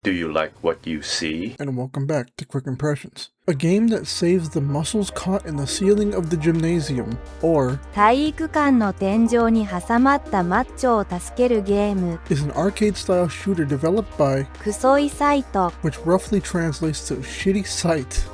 Do you like what you see? And welcome back to Quick Impressions, a game that saves the muscles caught in the ceiling of the gymnasium, or 体育館の天井に挟まったマッチョを助けるゲーム is an arcade-style shooter developed by クソイサイト which roughly translates to shitty sight.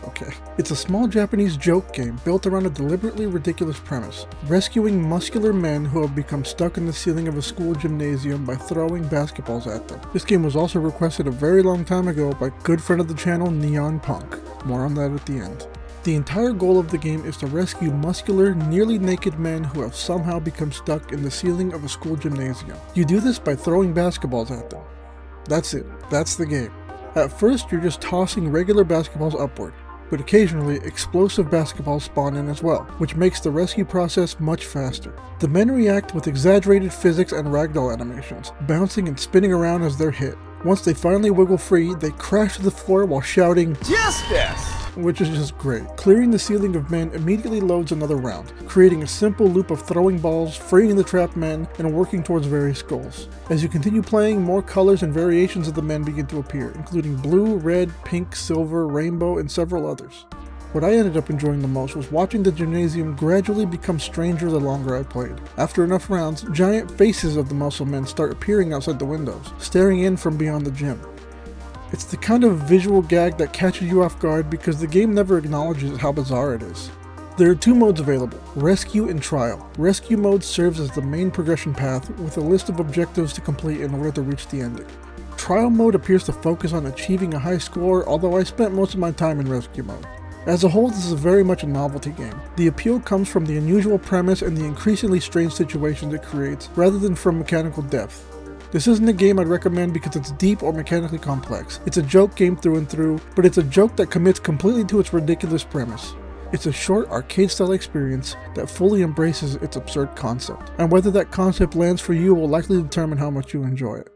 Okay. It's a small Japanese joke game built around a deliberately ridiculous premise, rescuing muscular men who have become stuck in the ceiling of a school gymnasium by throwing basketballs at them. This game was also requested a very long time ago by good friend of the channel Neon Punk. More on that at the end. The entire goal of the game is to rescue muscular, nearly naked men who have somehow become stuck in the ceiling of a school gymnasium. You do this by throwing basketballs at them. That's it. That's the game. At first, you're just tossing regular basketballs upward, but occasionally explosive basketballs spawn in as well, which makes the rescue process much faster. The men react with exaggerated physics and ragdoll animations, bouncing and spinning around as they're hit. Once they finally wiggle free, they crash to the floor while shouting, "Justice!" which is just great. Clearing the ceiling of men immediately loads another round, creating a simple loop of throwing balls, freeing the trapped men, and working towards various goals. As you continue playing, more colors and variations of the men begin to appear, including blue, red, pink, silver, rainbow, and several others. What I ended up enjoying the most was watching the gymnasium gradually become stranger the longer I played. After enough rounds, giant faces of the muscle men start appearing outside the windows, staring in from beyond the gym. It's the kind of visual gag that catches you off guard because the game never acknowledges how bizarre it is. There are two modes available, Rescue and Trial. Rescue mode serves as the main progression path with a list of objectives to complete in order to reach the ending. Trial mode appears to focus on achieving a high score, although I spent most of my time in Rescue mode. As a whole, this is very much a novelty game. The appeal comes from the unusual premise and the increasingly strange situations it creates, rather than from mechanical depth. This isn't a game I'd recommend because it's deep or mechanically complex. It's a joke game through and through, but it's a joke that commits completely to its ridiculous premise. It's a short arcade-style experience that fully embraces its absurd concept, and whether that concept lands for you will likely determine how much you enjoy it.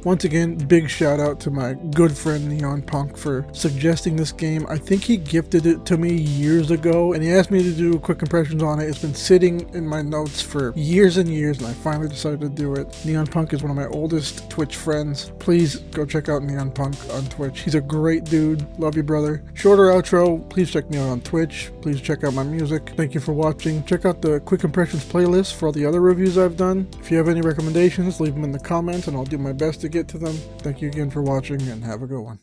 Once again, big shout out to my good friend Neon Punk for suggesting this game. I think he gifted it to me years ago and he asked me to do quick impressions on it. It's been sitting in my notes for years and years and I finally decided to do it. Neon Punk is one of my oldest Twitch friends. Please go check out Neon Punk on Twitch. He's a great dude. Love you, brother. Shorter outro. Please check me out on Twitch. Please check out my music. Thank you for watching. Check out the Quick Impressions playlist for all the other reviews I've done. If you have any recommendations, leave them in the comments and I'll do my best to get to them. Thank you again for watching and have a good one.